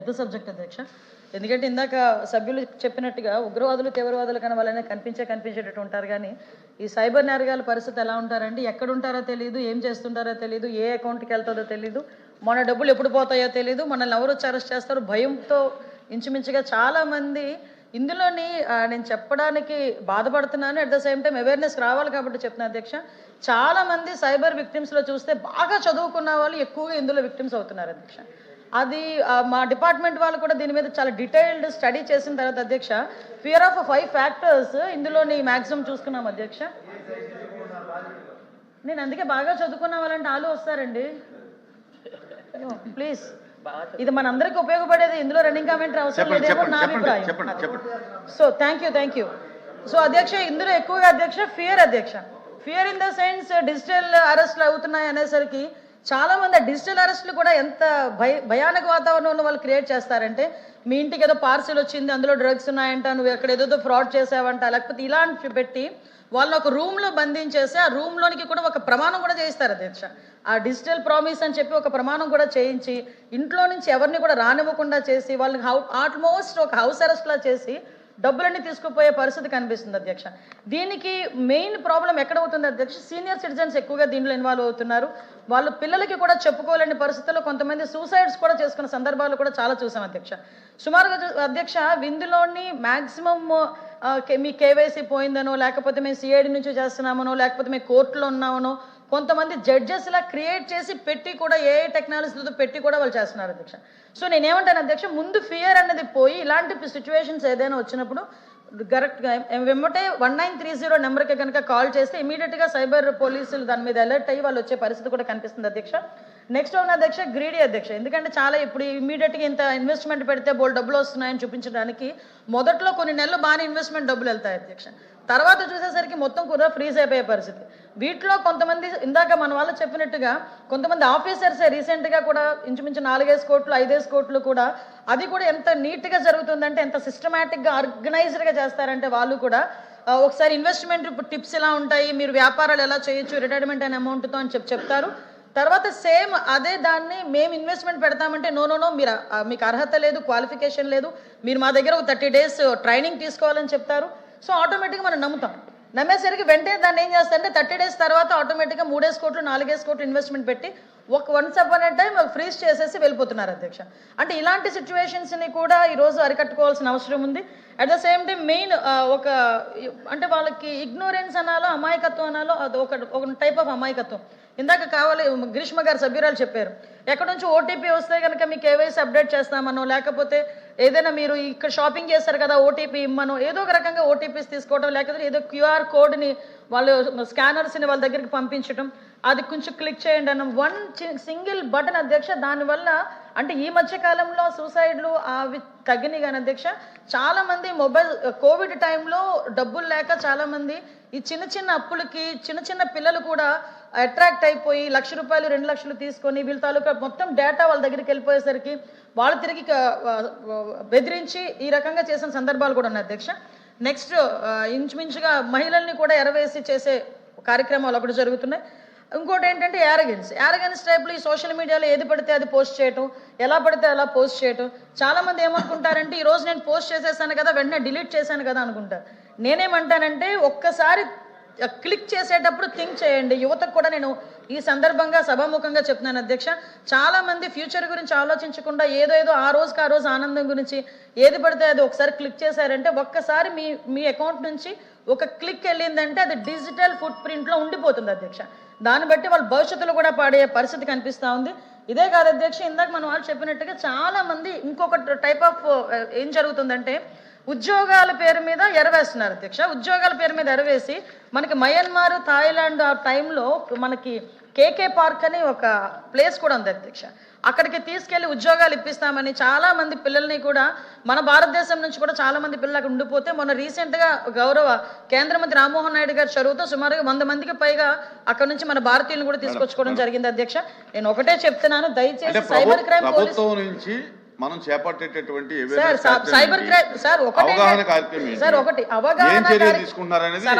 పెద్ద సబ్జెక్ట్ అధ్యక్ష. ఎందుకంటే ఇందాక సభ్యులు చెప్పినట్టుగా ఉగ్రవాదులు తీవ్రవాదులు కన్నా వాళ్ళనే కనిపించేటట్టు ఉంటారు, కానీ ఈ సైబర్ నేరగాల పరిస్థితి ఎలా ఉంటారంటే ఎక్కడ ఉంటారో తెలియదు, ఏం చేస్తుంటారో తెలియదు, ఏ అకౌంట్కి వెళ్తుందో తెలియదు, మన డబ్బులు ఎప్పుడు పోతాయో తెలియదు, మనల్ని ఎవరు వచ్చి అరెస్ట్ చేస్తారు భయంతో ఇంచుమించుగా చాలామంది ఇందులోని నేను చెప్పడానికి బాధపడుతున్నాను. At the same time awareness రావాలి కాబట్టి చెప్తున్నాను అధ్యక్ష. చాలామంది సైబర్ విక్టిమ్స్లో చూస్తే బాగా చదువుకున్న వాళ్ళు ఎక్కువగా ఇందులో విక్టిమ్స్ అవుతున్నారు అధ్యక్ష. అది మా డిపార్ట్మెంట్ వాళ్ళు కూడా దీని మీద చాలా డీటెయిల్డ్ స్టడీ చేసిన తర్వాత అధ్యక్ష ఫియర్ ఆఫ్ 5 ఫ్యాక్టర్స్ ఇందులోని మ్యాక్సిమం చూసుకున్నాం అధ్యక్ష. నేను అందుకే బాగా చదువుకున్న వాళ్ళంటే ఆలు వస్తారండి ప్లీజ్. ఇది మనందరికీ ఉపయోగపడేది, ఇందులో రన్నింగ్ కామెంటరీ అవసరం లేదేమో నా అభిప్రాయం. So thank you. సో అధ్యక్ష ఇందులో ఎక్కువగా అధ్యక్ష fear in the sense digital అరెస్ట్లు అవుతున్నాయి అనేసరికి చాలా మంది డిజిటల్ అరెస్టులు కూడా ఎంత భయానక వాతావరణంలో వాళ్ళు క్రియేట్ చేస్తారంటే, మీ ఇంటికి ఏదో పార్సిల్ వచ్చింది అందులో డ్రగ్స్ ఉన్నాయంట, నువ్వు ఎక్కడ ఏదో ఫ్రాడ్ చేసావంట, లేకపోతే ఇలాంటి పెట్టి వాళ్ళని ఒక రూమ్లో బంధించేసి ఆ రూమ్లోనికి కూడా ఒక ప్రమాణం కూడా చేయిస్తారు అధ్యక్ష. ఆ డిజిటల్ ప్రామిస్ అని చెప్పి ఒక ప్రమాణం కూడా చేయించి ఇంట్లో నుంచి ఎవరిని కూడా రానివ్వకుండా చేసి వాళ్ళని ఆల్మోస్ట్ ఒక హౌస్ అరెస్ట్లా చేసి డబ్బులన్నీ తీసుకుపోయే పరిస్థితి కనిపిస్తుంది అధ్యక్ష. దీనికి మెయిన్ ప్రాబ్లం ఎక్కడ అవుతుంది అధ్యక్ష, సీనియర్ సిటిజన్స్ ఎక్కువగా దీంట్లో ఇన్వాల్వ్ అవుతున్నారు. వాళ్ళ పిల్లలకి కూడా చెప్పుకోలేని పరిస్థితుల్లో కొంతమంది సూసైడ్స్ కూడా చేసుకున్న సందర్భాలు కూడా చాలా చూసాం అధ్యక్ష. సుమారుగా అధ్యక్ష ఇందులోని మ్యాక్సిమం మీ కేవైసీ పోయిందనో, లేకపోతే మేము సిఐడి నుంచి చేస్తున్నామనో, లేకపోతే మేము కోర్టులో ఉన్నామనో కొంతమంది జడ్జెస్లా క్రియేట్ చేసి పెట్టి కూడా ఏఐ టెక్నాలజీతో పెట్టి కూడా వాళ్ళు చేస్తున్నారు అధ్యక్ష. సో నేనేమంటాను అధ్యక్ష, ముందు ఫియర్ అన్నది పోయి ఇలాంటి సిచ్యువేషన్స్ ఏదైనా వచ్చినప్పుడు కరెక్ట్గా వెంబటే 1930 నెంబర్కి కనుక కాల్ చేస్తే ఇమీడియట్గా సైబర్ పోలీసులు దాని మీద అలర్ట్ అయ్యి వాళ్ళు వచ్చే పరిస్థితి కూడా కనిపిస్తుంది అధ్యక్ష. నెక్స్ట్ ఉన్న అధ్యక్ష గ్రీడీ అధ్యక్ష. ఎందుకంటే చాలా ఇప్పుడు ఇమీడియట్గా ఇంత ఇన్వెస్ట్మెంట్ పెడితే బోల్ డబ్బులు వస్తున్నాయని చూపించడానికి మొదట్లో కొన్ని నెలలు బాగానే ఇన్వెస్ట్మెంట్ డబ్బులు వెళ్తాయి అధ్యక్ష. తర్వాత చూసేసరికి మొత్తం కూడా ఫ్రీజ్ అయిపోయే పరిస్థితి. వీటిలో కొంతమంది ఇందాక మన వాళ్ళు చెప్పినట్టుగా కొంతమంది ఆఫీసర్సే రీసెంట్గా కూడా ఇంచుమించు 4-5 కోట్లు 5 కోట్లు కూడా అది కూడా ఎంత నీట్గా జరుగుతుందంటే, ఎంత సిస్టమేటిక్గా ఆర్గనైజ్డ్గా చేస్తారంటే వాళ్ళు కూడా ఒకసారి ఇన్వెస్ట్మెంట్ టిప్స్ ఎలా ఉంటాయి, మీరు వ్యాపారాలు ఎలా చేయొచ్చు రిటైర్మెంట్ అయిన అమౌంట్తో అని చెప్తారు. తర్వాత సేమ్ అదే దాన్ని మేము ఇన్వెస్ట్మెంట్ పెడతామంటే నో మీరు మీకు అర్హత లేదు, క్వాలిఫికేషన్ లేదు, మీరు మా దగ్గర 30 days ట్రైనింగ్ తీసుకోవాలని చెప్తారు. సో ఆటోమేటిక్గా మనం నమ్మేసరికి వెంటనే దాన్ని ఏం చేస్తారంటే 30 days తర్వాత ఆటోమేటిక్గా 3 కోట్లు 4 కోట్లు ఇన్వెస్ట్మెంట్ పెట్టి once upon a time freeze చేసేసి వెళ్ళిపోతున్నారు అధ్యక్ష. అంటే ఇలాంటి సిచ్యువేషన్స్ని కూడా ఈరోజు అరికట్టుకోవాల్సిన అవసరం ఉంది. At the same time main అంటే వాళ్ళకి ఇగ్నోరెన్స్ అనాలో అమాయకత్వం అనాలో అది ఒక టైప్ ఆఫ్ అమాయకత్వం. ఇందాక గ్రీష్మ గారు సభ్యురాలు చెప్పారు, ఎక్కడ నుంచి ఓటీపీ వస్తే కనుక మీకు కేవైసీ అప్డేట్ చేస్తామనో, లేకపోతే ఏదైనా మీరు ఇక్కడ షాపింగ్ చేస్తారు కదా ఓటీపీ ఇమ్మనో, ఏదో ఒక రకంగా ఓటీపీస్ తీసుకోవడం, లేకపోతే ఏదో క్యూఆర్ కోడ్ని వాళ్ళు స్కానర్స్ని వాళ్ళ దగ్గరికి పంపించడం, అది కొంచెం క్లిక్ చేయండి అన్న సింగిల్ బటన్ అధ్యక్ష. దానివల్ల అంటే ఈ మధ్య కాలంలో సూసైడ్లు అవి తగ్గినాయి కానీ అధ్యక్ష, చాలామంది కోవిడ్ టైంలో డబ్బులు లేక చాలామంది ఈ చిన్న అప్పులకి చిన్న పిల్లలు కూడా అట్రాక్ట్ అయిపోయి ₹1,00,000 2 లక్షలు తీసుకొని వీళ్ళ తాలూకా మొత్తం డేటా వాళ్ళ దగ్గరికి వెళ్ళిపోయేసరికి వాళ్ళు తిరిగి బెదిరించి ఈ రకంగా చేసిన సందర్భాలు కూడా ఉన్నాయి అధ్యక్ష. నెక్స్ట్ ఇంచుమించుగా మహిళల్ని కూడా ఎరవేసి చేసే కార్యక్రమాలు ఒకటి జరుగుతున్నాయి. ఇంకోటి ఏంటంటే యారగెన్స్ టైప్లో ఈ సోషల్ మీడియాలో ఏది పడితే అది పోస్ట్ చేయటం, ఎలా పడితే అలా పోస్ట్ చేయటం. చాలామంది ఏమనుకుంటారంటే ఈరోజు నేను పోస్ట్ చేసేసాను కదా వెంటనే డిలీట్ చేశాను కదా అనుకుంటారు. నేనేమంటానంటే ఒక్కసారి క్లిక్ చేసేటప్పుడు థింక్ చేయండి. యువతకు కూడా నేను ఈ సందర్భంగా సభాముఖంగా చెప్తున్నాను అధ్యక్ష. చాలామంది ఫ్యూచర్ గురించి ఆలోచించకుండా ఏదో ఆ రోజు ఆనందం గురించి ఏది పడితే అది ఒకసారి క్లిక్ చేశారంటే ఒక్కసారి మీ అకౌంట్ నుంచి ఒక క్లిక్ వెళ్ళిందంటే అది డిజిటల్ ఫుట్ ప్రింట్లో ఉండిపోతుంది అధ్యక్ష. దాన్ని బట్టి వాళ్ళ భవిష్యత్తులో కూడా పాడే పరిస్థితి కనిపిస్తూ ఉంది. ఇదే కాదు అధ్యక్ష, ఇందాక మన వాళ్ళు చెప్పినట్టుగా చాలామంది ఇంకొక టైప్ ఆఫ్ ఏం జరుగుతుందంటే ఉద్యోగాల పేరు మీద ఎరవేస్తున్నారు అధ్యక్ష. ఉద్యోగాల పేరు మీద ఎరవేసి మనకి మయన్మార్ థాయిలాండ్ ఆ టైంలో మనకి కేకే పార్క్ అని ఒక ప్లేస్ కూడా ఉంది అధ్యక్ష. అక్కడికి తీసుకెళ్లి ఉద్యోగాలు ఇప్పిస్తామని చాలామంది పిల్లల్ని కూడా మన భారతదేశం నుంచి కూడా చాలామంది పిల్లలు అక్కడ ఉండిపోతే మొన్న రీసెంట్గా గౌరవ కేంద్ర మంత్రి రామ్మోహన్ నాయుడు గారు చదువుతూ సుమారుగా 100 మందికి పైగా అక్కడ నుంచి మన భారతీయులను కూడా తీసుకొచ్చుకోవడం జరిగింది అధ్యక్ష. నేను ఒకటే చెప్తున్నాను, దయచేసి సైబర్ క్రైమ్ పోలీస్ మనం చేపట్టేటటువంటి సైబర్ క్రైమ్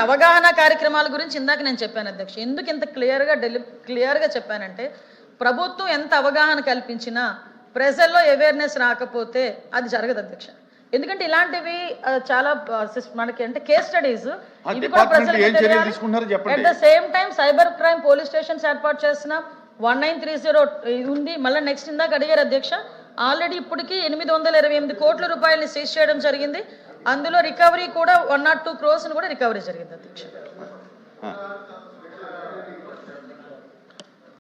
అవగాహన కార్యక్రమాల గురించి ఇందాక నేను చెప్పాను అధ్యక్ష. ఎందుకు ఇంత క్లియర్గా చెప్పానంటే ప్రభుత్వం ఎంత అవగాహన కల్పించినా ప్రజల్లో అవేర్నెస్ రాకపోతే అది జరగదు అధ్యక్ష. ఎందుకంటే ఇలాంటివి చాలా మనకి అంటే కేస్ స్టడీస్ ఇవి కూడా ప్రజలకు at the same time cyber crime police stations ఏర్పాటు చేస్తున్నాం. 1930 ఉంది. మళ్ళీ నెక్స్ట్ ఇందాక అడిగారు అధ్యక్ష, ఆల్రెడీ ఇప్పటికీ 828 కోట్ల రూపాయలని సీజ్ చేయడం జరిగింది. అందులో రికవరీ కూడా 102 crores కూడా రికవరీ జరిగింది అధ్యక్ష.